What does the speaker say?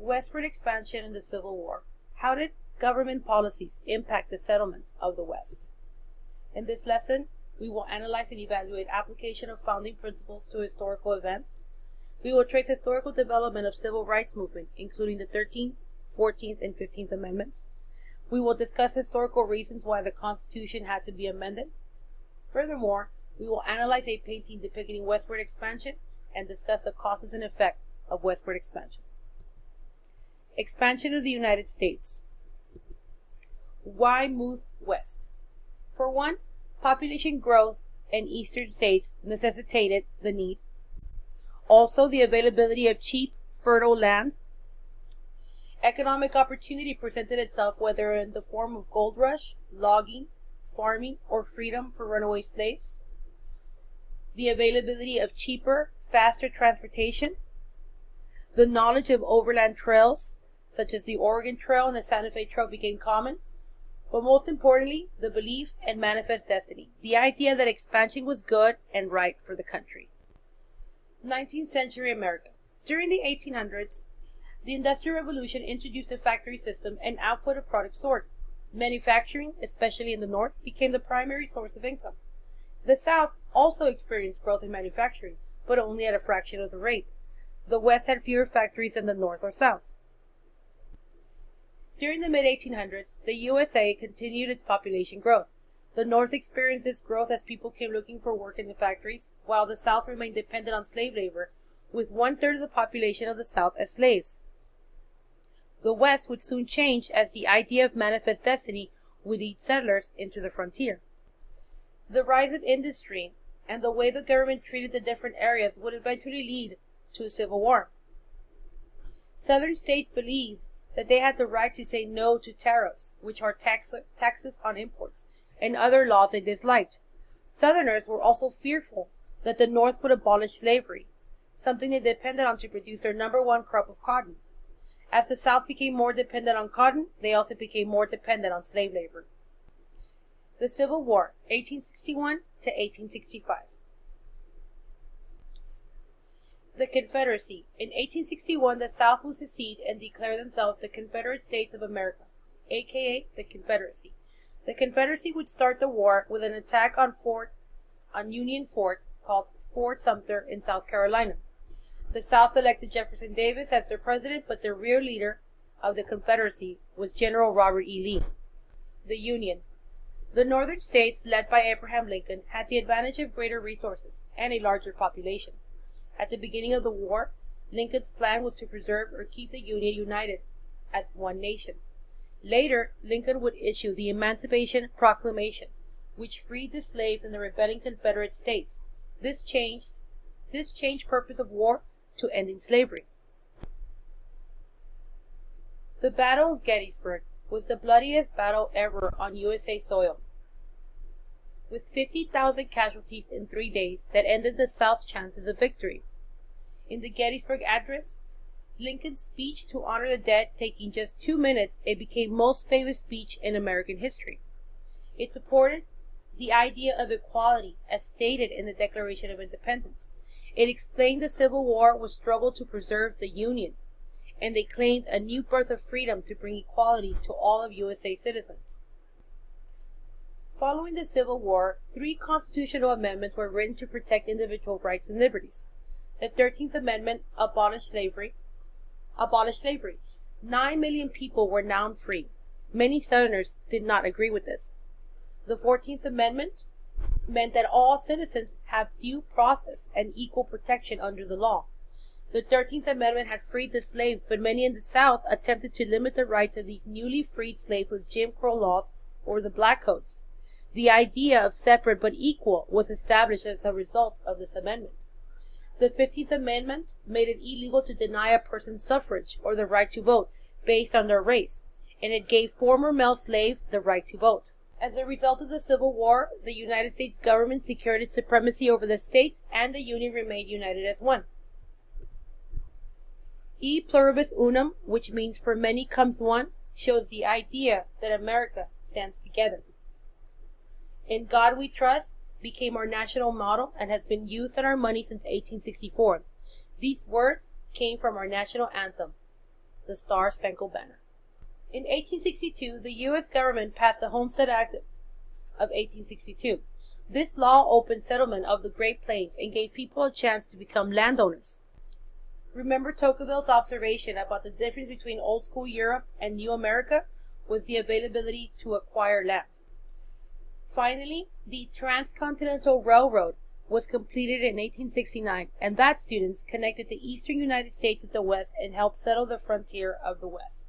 Westward expansion and the Civil War. How did government policies impact the settlement of the West? In this lesson, we will analyze and evaluate application of founding principles to historical events. We will trace historical development of civil rights movement, including the 13th, 14th, and 15th Amendments. We will discuss historical reasons why the Constitution had to be amended. Furthermore, we will analyze a painting depicting westward expansion and discuss the causes and effect of westward expansion. Expansion of the United States. Why move west? For one, population growth in eastern states necessitated the need. Also, the availability of cheap, fertile land. Economic opportunity presented itself whether in the form of gold rush, logging, farming, or freedom for runaway slaves. The availability of cheaper, faster transportation. The knowledge of overland trails, such as the Oregon Trail and the Santa Fe Trail, became common. But most importantly, the belief and manifest destiny, the idea that expansion was good and right for the country. 19th century America. During the 1800s, the Industrial Revolution introduced a factory system and output of products soared. Manufacturing, especially in the North, became the primary source of income. The South also experienced growth in manufacturing, but only at a fraction of the rate. The West had fewer factories than the North or South. During the mid-1800s, the USA continued its population growth. The North experienced this growth as people came looking for work in the factories, while the South remained dependent on slave labor, with 1/3 of the population of the South as slaves. The West would soon change as the idea of manifest destiny would lead settlers into the frontier. The rise of industry and the way the government treated the different areas would eventually lead to a civil war. Southern states believed that they had the right to say no to tariffs, which are taxes on imports, and other laws they disliked. Southerners were also fearful that the North would abolish slavery, something they depended on to produce their #1 crop of cotton. As the South became more dependent on cotton, they also became more dependent on slave labor. The Civil War, 1861 to 1865. The Confederacy. In 1861, the South would secede and declare themselves the Confederate States of America, aka the Confederacy. The Confederacy would start the war with an attack on Union Fort called Fort Sumter in South Carolina. The South elected Jefferson Davis as their president, but the real leader of the Confederacy was General Robert E. Lee. The Union. The northern states, led by Abraham Lincoln, had the advantage of greater resources and a larger population. At the beginning of the war, Lincoln's plan was to preserve or keep the Union united as one nation. Later, Lincoln would issue the Emancipation Proclamation, which freed the slaves in the rebelling Confederate states. This changed purpose of war to ending slavery. The Battle of Gettysburg was the bloodiest battle ever on USA soil, with 50,000 casualties in 3 days that ended the South's chances of victory. In the Gettysburg Address, Lincoln's speech to honor the dead, taking just 2 minutes, it became most famous speech in American history. It supported the idea of equality as stated in the Declaration of Independence. It explained the Civil War was struggle to preserve the Union, and they claimed a new birth of freedom to bring equality to all of USA citizens. Following the Civil War, 3 constitutional amendments were written to protect individual rights and liberties. The 13th Amendment abolished slavery. 9 million people were now free. Many Southerners did not agree with this. The 14th Amendment meant that all citizens have due process and equal protection under the law. The 13th Amendment had freed the slaves, but many in the South attempted to limit the rights of these newly freed slaves with Jim Crow laws or the Black Codes. The idea of separate but equal was established as a result of this amendment. The 15th Amendment made it illegal to deny a person suffrage or the right to vote based on their race, and it gave former male slaves the right to vote. As a result of the Civil War, the United States government secured its supremacy over the states, and the Union remained united as one. E pluribus unum, which means for many comes one, shows the idea that America stands together. In God We Trust became our national motto and has been used on our money since 1864. These words came from our national anthem. the Star Spangled Banner. In 1862, the U.S. government passed the Homestead Act of 1862. This law opened settlement of the Great Plains and gave people a chance to become landowners. Remember Tocqueville's observation about the difference between old school Europe and New America was the availability to acquire land. Finally, the Transcontinental Railroad was completed in 1869, and that, students, connected the eastern United States with the West and helped settle the frontier of the West.